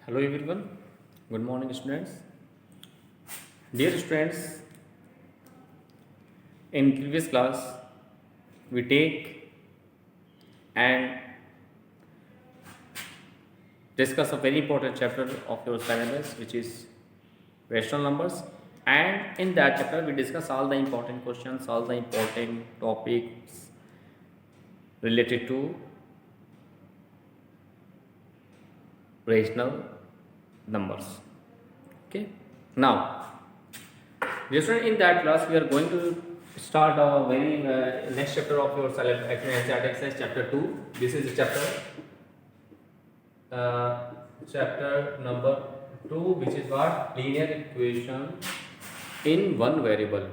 Hello everyone. Good morning students. Dear students, in previous class we take and discuss a very important chapter of your syllabus which is rational numbers, and in that chapter we discuss all the important questions, all the important topics related to rational numbers. Okay. Now, dear student, in that class we are going to start a very next chapter of your syllabus, actually NCERT exercise chapter 2. This is the chapter number 2, which is what? Linear equation in one variable.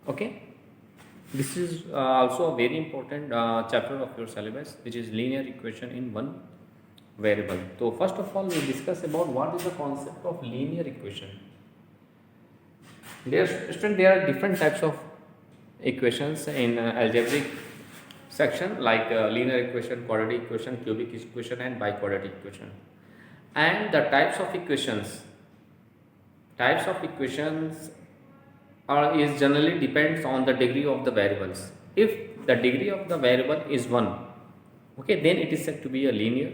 Okay. This is also a very important chapter of your syllabus, which is linear equation in one variable. So first of all, we discuss about what is the concept of linear equation. Dear student, there are different types of equations in algebraic section, like linear equation, quadratic equation, cubic equation, and biquadratic equation. And the types of equations is generally depends on the degree of the variables. If the degree of the variable is 1, okay, then it is said to be a linear.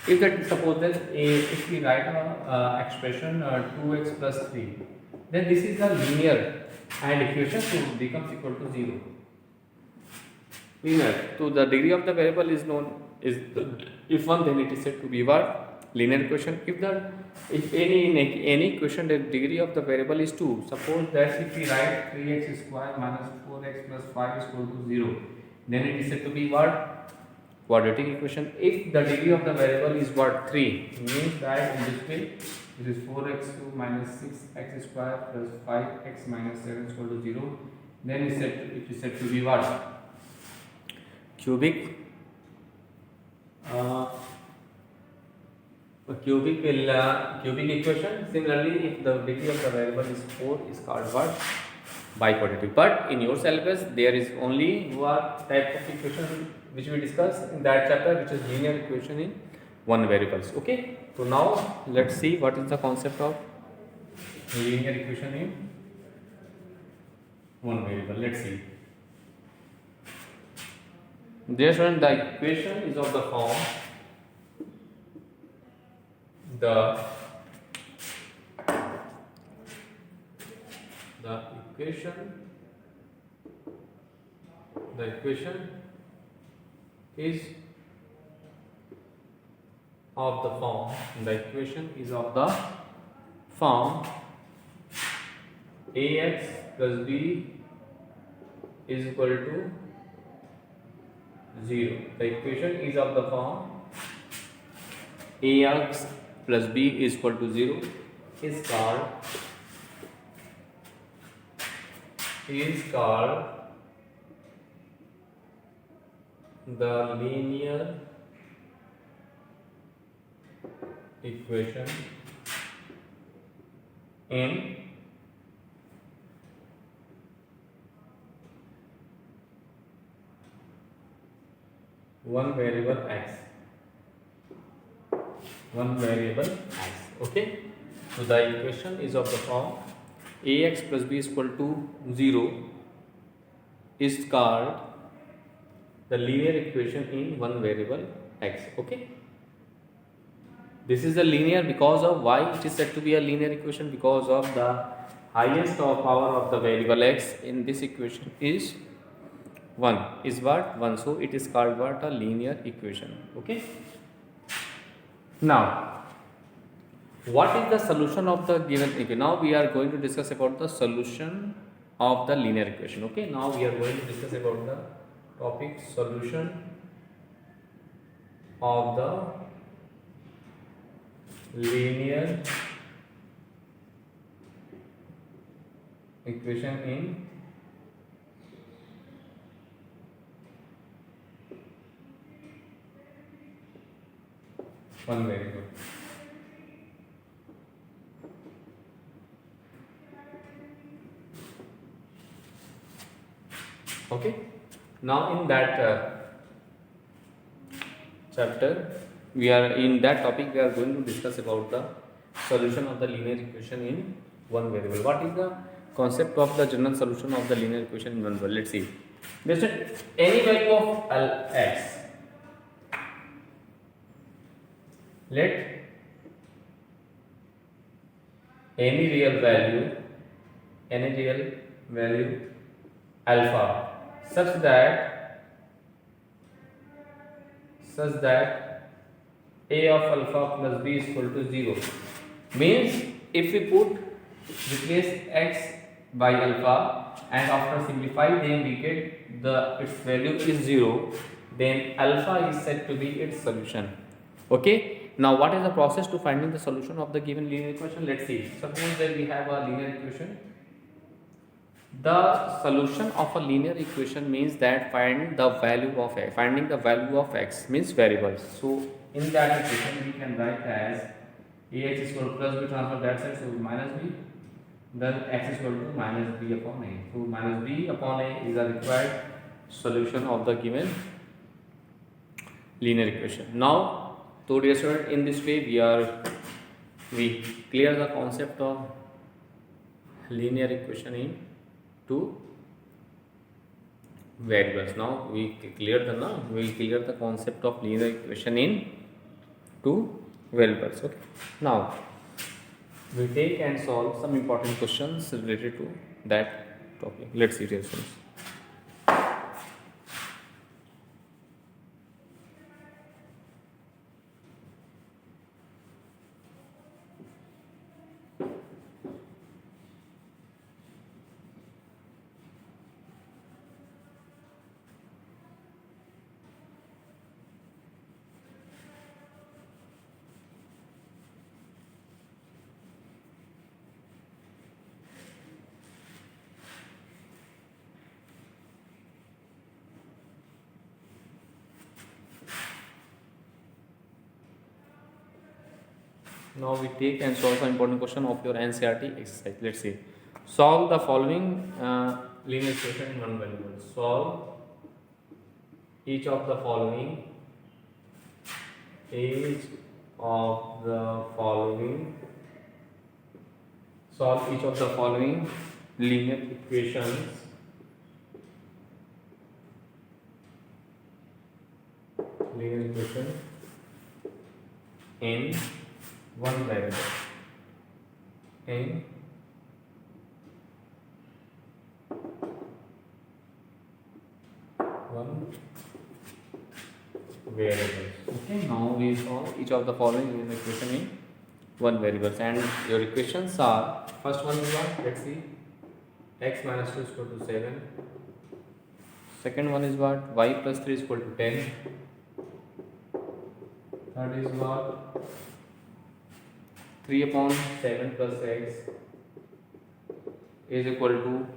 If that, suppose that if we write a expression 2x plus 3, then this is a linear, and equation 2 becomes equal to 0. Linear. So the degree of the variable is known is if 1, then it is said to be what? Linear equation. If any equation the degree of the variable is 2, suppose that if we write 3x square minus 4x plus 5 is equal to 0, then it is said to be what? Quadratic equation. If the degree of the variable is what? 3, means that in this way it is 4x2 minus 6x square plus 5x minus 7 is equal to 0, then it is said to be what? Cubic uh, cubic equation. Similarly, if the degree of the variable is 4, is called what? Biquadratic. But in your syllabus there is only what type of equation which we discussed in that chapter, which is linear equation in one variables. Okay, so now let's see what is the concept of linear equation in one variable. Let's see. Dear student, the equation is of the form the equation is of the form ax plus b is equal to 0. The equation is of the form ax plus b is equal to 0 is called the linear equation in one variable x. Okay, so the equation is of the form ax plus b is equal to 0 is called the linear equation in one variable x. Okay, this is a linear because of why it is said to be a linear equation, because of the highest of power of the variable x in this equation is 1, is what? 1. So it is called what? A linear equation. Okay, now what is the solution of the given equation? Now we are going to discuss about the solution of the linear equation. Okay, now we are going to discuss about the topic solution of the linear equation in one variable. Okay, now in that chapter we are in that topic. We are going to discuss about the solution of the linear equation in one variable. What is the concept of the general solution of the linear equation in one variable? Let's see. There's any value of x. Let any real value alpha such that a of alpha plus b is equal to 0. Means if we replace x by alpha and after simplify them we get its value is 0, then alpha is said to be its solution. Okay, now what is the process to finding the solution of the given linear equation? Let's see. Suppose that we have a linear equation. The solution of a linear equation means that finding the value of x means variables. So in that equation we can write as ax is equal to plus b transfer that side, so minus b, then x is equal to minus b upon a. So minus b upon a is a required solution of the given linear equation. Now, so dear student, in this way we clear the concept of linear equation in two variables. Now we will clear the concept of linear equation in two variables. Okay. Now we take and solve some important questions related to that topic. Let's see, dear students. Now we take and solve some important question of your NCERT exercise. Let's see. Solve the following linear equation in one variable. Solve each of the following linear equations in one variable. Okay, now we solve each of the following linear equation in one variable, and your equations are, first one is what? Let's see. X minus 2 is equal to 7. Second one is what? Y plus 3 is equal to 10. Third is what? 3 upon 7 plus x is equal to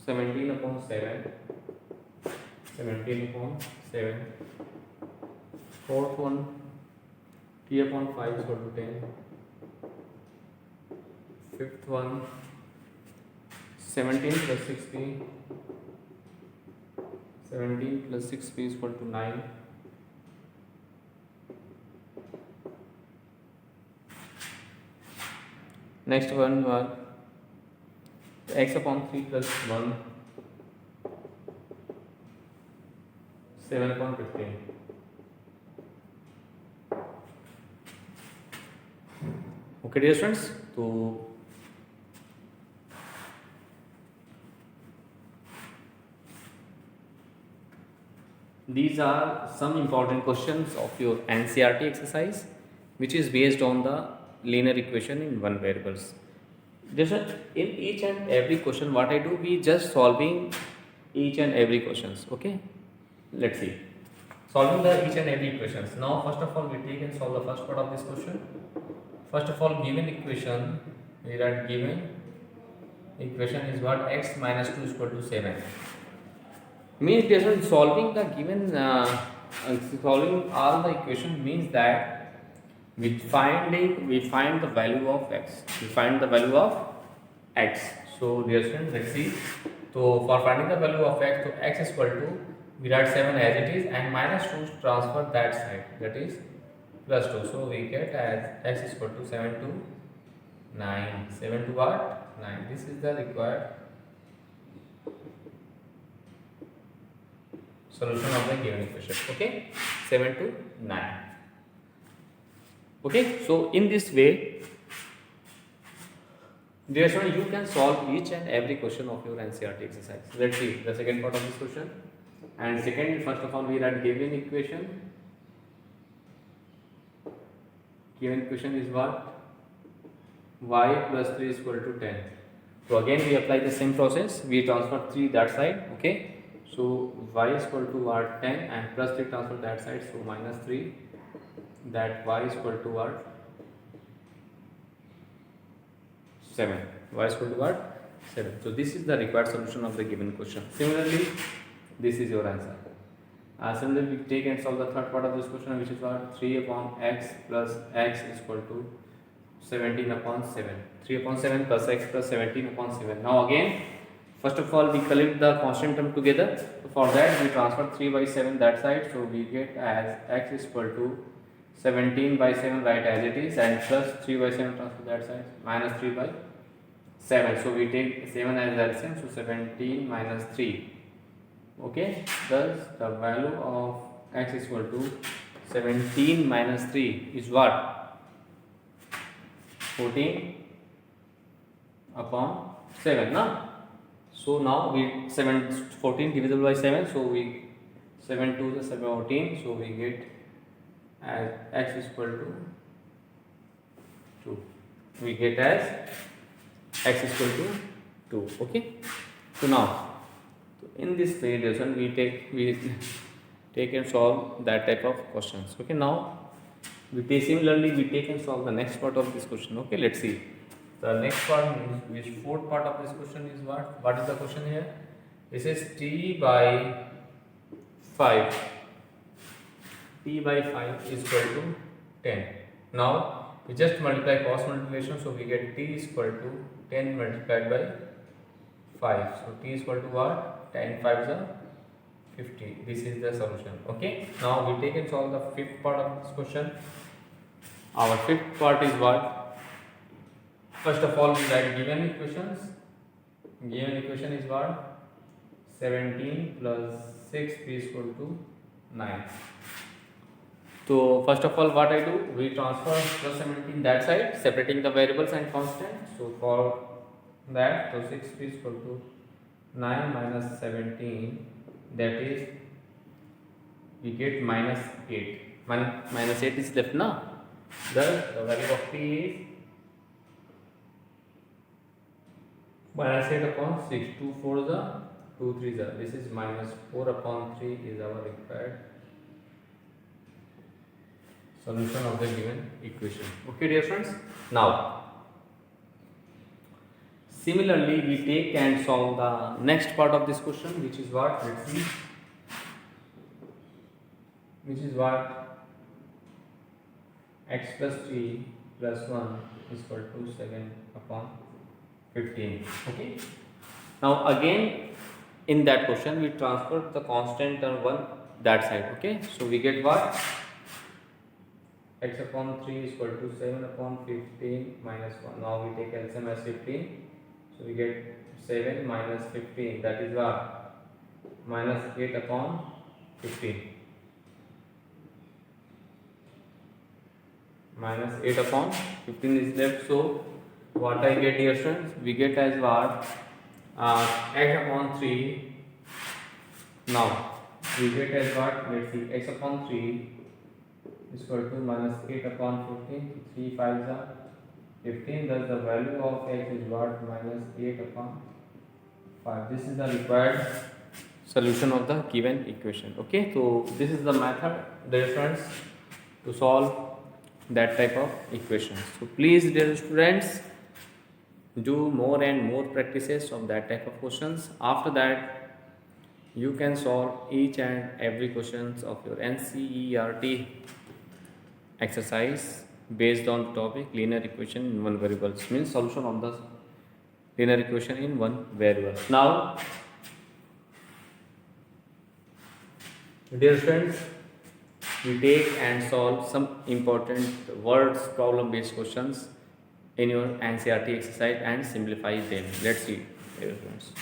17 upon 7. Fourth one, t upon 5 is equal to 10. Fifth one, 17 plus 6p is equal to 9. Next one was x upon 3 plus 1, 7 upon 15. Okay, dear students, so these are some important questions of your NCERT exercise, which is based on the linear equation in one variables. Just in each and every question, what I do, we just solving each and every questions. Okay, let's see. Solving each and every questions. Now, first of all, we take and solve the first part of this question. First of all, given equation, we write given equation is what? X minus 2 is equal to 7. Means solving the given solving all the equation means that we find the value of x. So dear students, let's see. So for finding the value of x, so x is equal to, we write 7 as it is and minus 2 transfer that side, that is plus 2. So we get as x is equal to 7 to 9. 7 to what? 9. This is the required solution of the given equation. Okay, 7 to 9. Okay, so in this way, dear student, you can solve each and every question of your NCERT exercise. Let's see the second part of this question. And second, first of all, we write given equation. Given equation is what? Y plus 3 is equal to 10. So again, we apply the same process. We transfer 3 that side. Okay. So y is equal to what? 10 and plus 3 transfer that side. So minus 3. That y is equal to what? 7. Y is equal to what? 7. So this is the required solution of the given question. Similarly, this is your answer. Similarly, we take and solve the third part of this question, which is what? 3 upon x plus x is equal to 17 upon 7. 3 upon 7 plus x plus 17 upon 7. Now again, first of all, we collect the constant term together. So for that, we transfer 3 by 7 that side. So we get as x is equal to 17 by 7, right as it is, and plus 3 by 7 transfer that side, minus 3 by 7. So we take 7 as LCM, so 17 minus 3. Okay, thus the value of x is equal to 17 minus 3 is what? 14 upon 7, na? So now we 14 divisible by 7, so we 7 to the 14, so we get as x is equal to 2. We get as x is equal to 2. Okay. So now, in this relation, we take and solve that type of questions. Okay. Now, similarly we take and solve the next part of this question. Okay. Let's see. The next part means which fourth part of this question is what? What is the question here? This is t by 5. T by 5 is equal to 10. Now we just multiply cross multiplication, so we get t is equal to 10 multiplied by 5. So t is equal to what? 10 5 is 50. This is the solution. Okay. Now we take and solve the fifth part of this question. Our fifth part is what? First of all, we write given equations. Given equation is what? 17 plus 6 is equal to 9. So first of all, what I do? We transfer plus 17 that side, separating the variables and constant. So for that, so 6 is equal to 9 minus 17. That is, we get minus 8. Minus 8 is left now. Thus, the value of t is minus 8 upon 6. 2 4 is 2 3 is. This is minus 4 upon 3 is our required solution of the given equation. Okay, dear friends. Now, similarly, we take and solve the next part of this question, which is what? Let's see. Which is what? X plus 3 plus 1 is equal to 7 upon 15. Okay. Now again, in that question, we transfer the constant term 1 that side. Okay. So we get what? X upon 3 is equal to 7 upon 15 minus 1. Now we take LCM as 15. So we get 7 minus 15. That is what? Minus 8 upon 15. Minus 8 upon 15 is left. So what I get here, students? We get as what? X upon 3. Now we get as what? Let's see. X upon 3 is equal to minus 8 upon 15. 3 5 is 15. Thus the value of x is what? Minus 8 upon 5. This is the required solution of the given equation. Okay. So this is the method, dear friends, to solve that type of equations. So please, dear students, do more and more practices of that type of questions. After that, you can solve each and every questions of your NCERT exercise based on the topic linear equation in one variable. Means solution of the linear equation in one variable. Now, dear friends, we take and solve some important words problem based questions in your NCERT exercise and simplify them. Let's see, dear friends.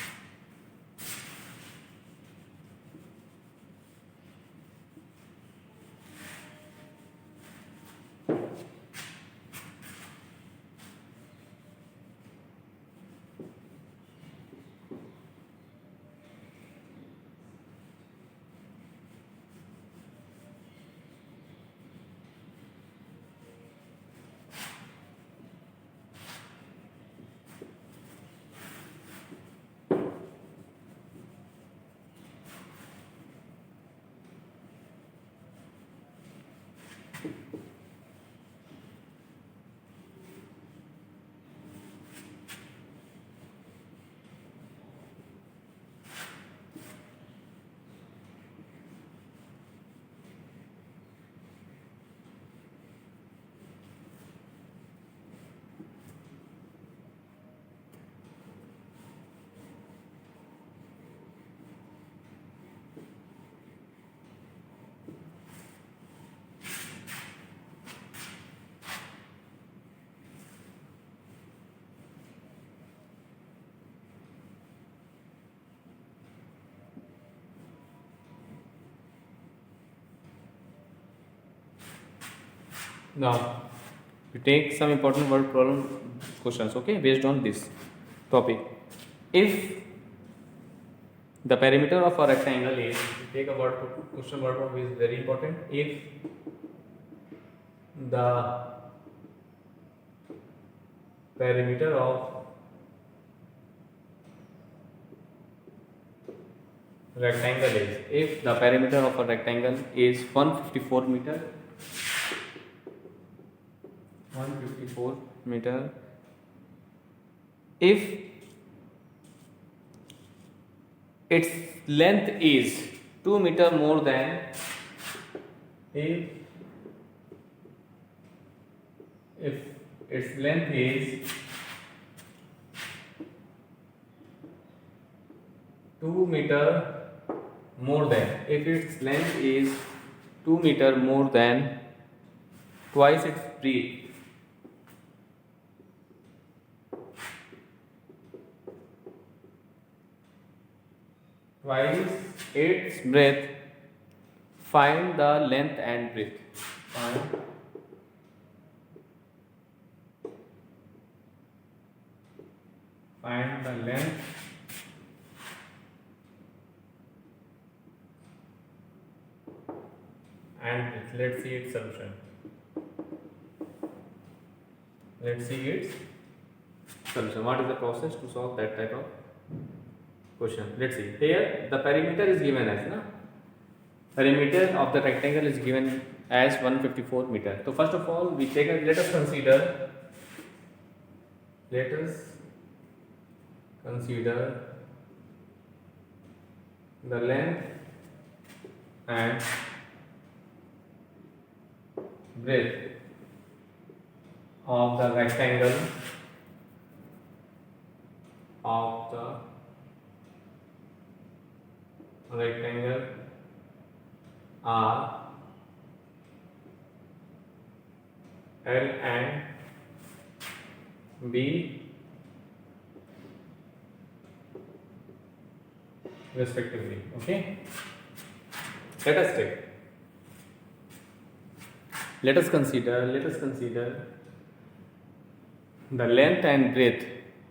Now, we take some important word problem questions, okay, based on this topic. If the perimeter of a rectangle is, take a word question word problem is very important. If the perimeter of rectangle is, if the perimeter of a rectangle is 154 meter, 154 meter, if its length is 2 meter more than, if its length is 2 meter more than, if its length is 2 meter more than twice its breadth, twice its breadth, find the length and breadth. Find the length and breadth. Let's see its solution. Let's see its solution. What is the process to solve that type of question? Let's see. Here the perimeter is given as perimeter of the rectangle is given as 154 meter. So first of all, we take let us consider the length and breadth of the rectangle are L and B respectively. Okay, let us consider the length and breadth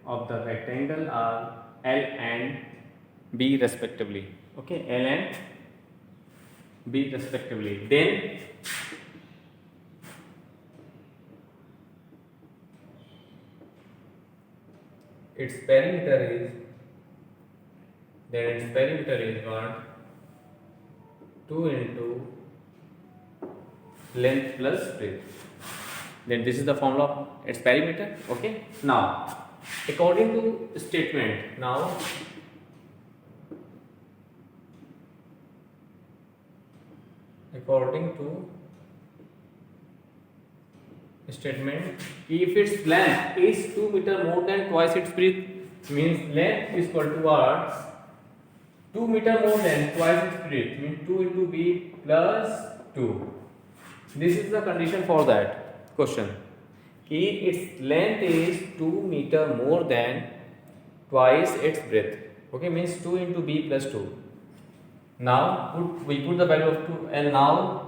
of the rectangle are L and B respectively. Okay, L and B respectively. Then its perimeter is what? 2 into length plus breadth. Then this is the formula of its perimeter. Okay. Now, according to statement, if its length is 2 meter more than twice its breadth, means length is equal to what? 2 meter more than twice its breadth, means 2 into b plus 2. This is the condition for that question. Its length is 2 meter more than twice its breadth. Okay, means 2 into b plus 2. Now we put the value of 2l now.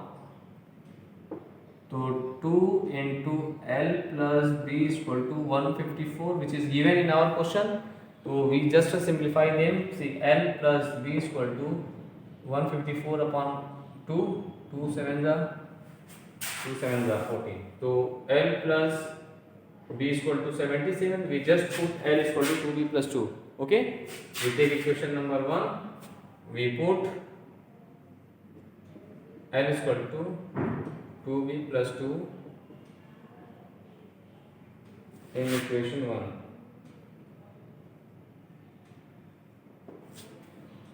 So 2 into L plus B is equal to 154, which is given in our question. So we just simplify them. See, L plus B is equal to 154 upon 2. 2 7 are 14. So L plus B is equal to 77. We just put L is equal to 2B plus 2. Okay. We take equation number 1. We put L is equal to 2b plus 2 in equation 1.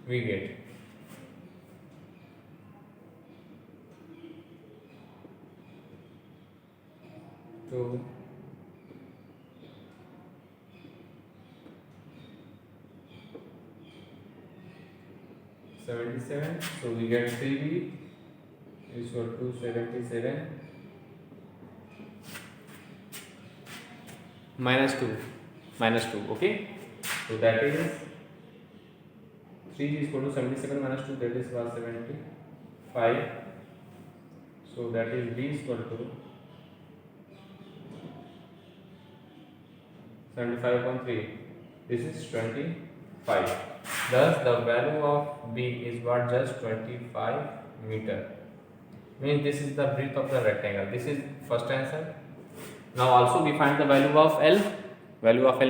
We get 2 77. So we get 3b is equal to 77 minus 2. Okay, so that is 3 is equal to 77 minus 2, that is 175. So that is b is equal to 75 upon 3. This is 25. Thus the value of b is what? Just 25 meter. Means this is the breadth of the rectangle. This is first answer. Now also we find the value of L.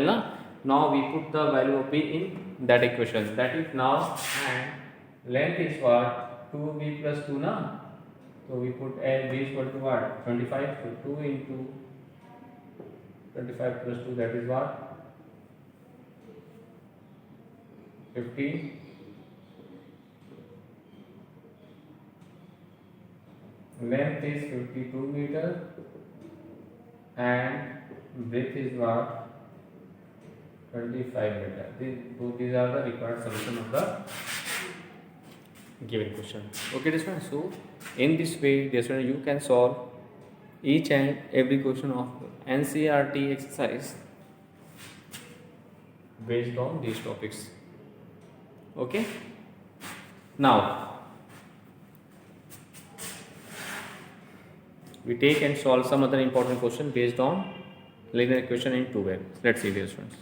Na? Now we put the value of B in that equation. That is now, and length is what? 2B plus 2 na. So we put L, B is equal to what? 25. So 2 into 25 plus 2, that is what? 50. Length is 52 meter and breadth is what? 25 meter. These are the required solution of the given question. Okay, dear students. So in this way, dear students, you can solve each and every question of NCERT exercise based on these topics. Okay. Now we take and solve some other important question based on linear equation in two ways. Let's see, dear students.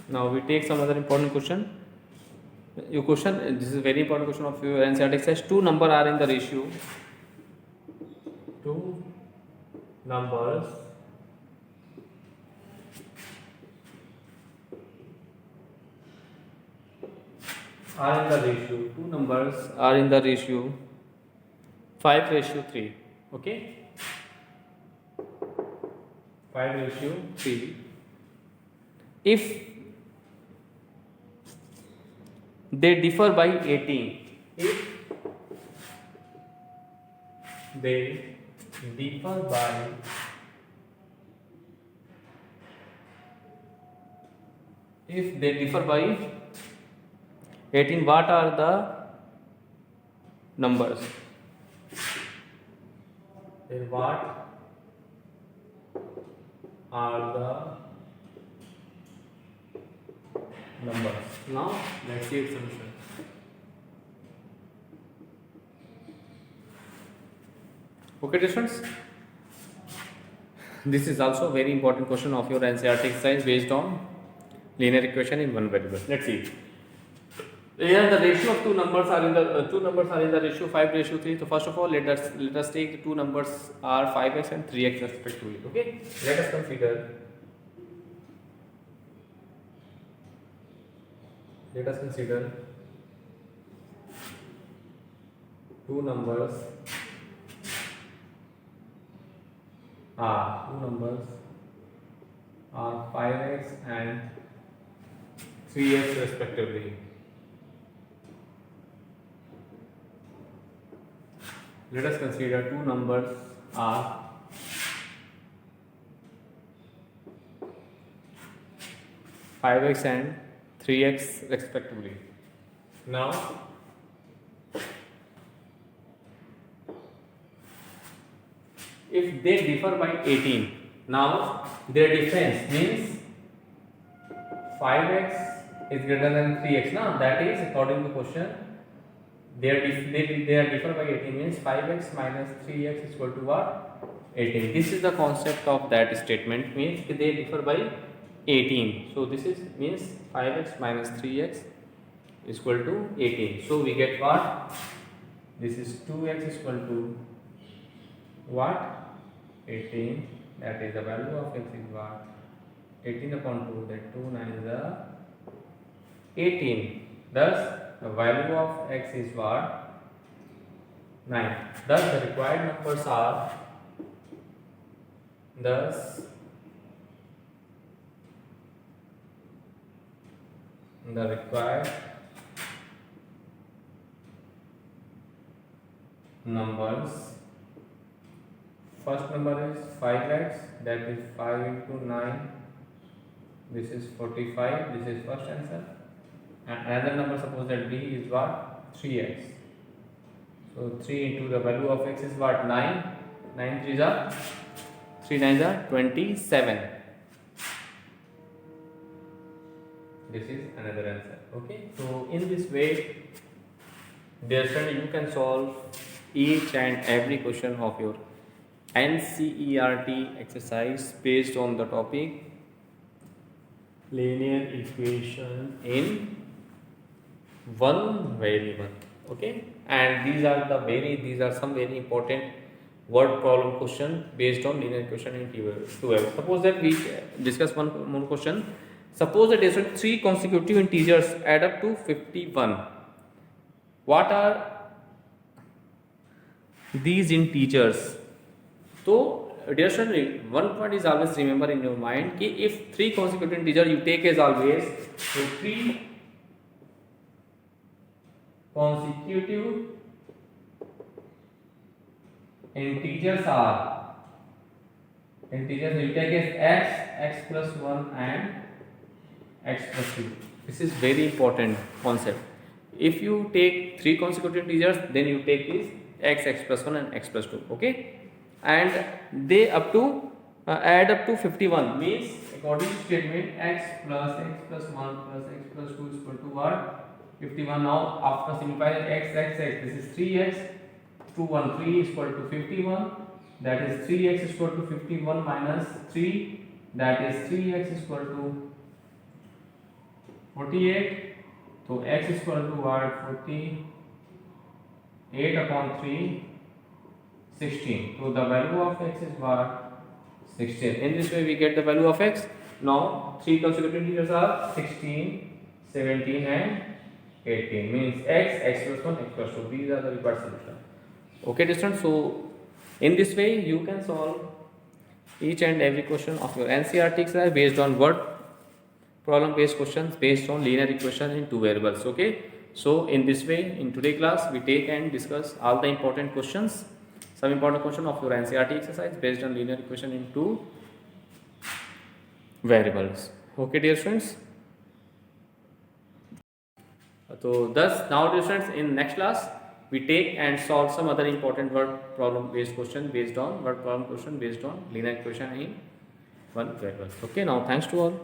Now we take some other important question. Your question, this is a very important question of your NCERT exercise. Two numbers are in the ratio. Two numbers are in the ratio. Two numbers are in the ratio 5:3. Okay, 5:3. If they differ by 18, if they differ by 18, what are the numbers? then what are the numbers? Now let's see its solution. Okay, students, this is also a very important question of your NCERT exercise based on linear equation in one variable. Let's see. Here the ratio of two numbers are in the ratio 5:3. So first of all, let us take the two numbers are 5x and 3x respectively. Okay, let us consider two numbers are 5x and 3x respectively. Let us consider two numbers are 5x and 3x respectively. Now if they differ by 18, now their difference means 5x is greater than 3x. Now that is according to question, they are differ by 18 means 5x minus 3x is equal to what? 18. This is the concept of that statement, means they differ by 18. So this is means 5x minus 3x is equal to 18. So we get what? This is 2x is equal to what? 18. That is the value of x is what? 18 upon 2, that 2 9 is the 18. Thus the value of x is what? 9. Thus the required numbers are, thus the required numbers, first number is 5x, that is 5 into 9, this is 45, this is first answer. And another number, suppose that b is what? 3x. So 3 into the value of x is what? 9. 9 3s are 3 9s are 27. This is another answer. Okay, so in this way, dear student, you can solve each and every question of your NCERT exercise based on the topic linear equation in one variable. Okay, and these are some very important word problem question based on linear equation in two variables. Suppose that we discuss one more question. Suppose that three consecutive integers add up to 51. What are these integers? So dear student, one point is always remember in your mind कि if three consecutive integers you take as always, so three consecutive integers you take as x plus 1 and x plus 2. This is very important concept. If you take three consecutive integers, then you take this x plus 1 and x plus 2. Okay, and they add up to 51 means according to statement x plus 1 plus x plus 2 is equal to what? 51. Now after simplifying x, this is 3x, 2 1 3 is equal to 51, that is 3x is equal to 51 minus 3, that is 3x is equal to 48. So x is equal to what? 48 upon 3, 16. So the value of x is what? 16. In this way we get the value of x. Now three consecutive integers are 16, 17 and 18, means x plus 1, x plus 2. These are the required solution. Okay, students. So in this way you can solve each and every question of your NCERT exercise based on word problem based questions based on linear equation in two variables. Okay, so in this way in today's class we take and discuss all the important questions, some important question of your NCERT exercise based on linear equation in two variables. Okay, dear students. So thus now dear students, in next class we take and solve some other important word problem based question based on word problem question based on linear equation in one variable. Okay, now thanks to all.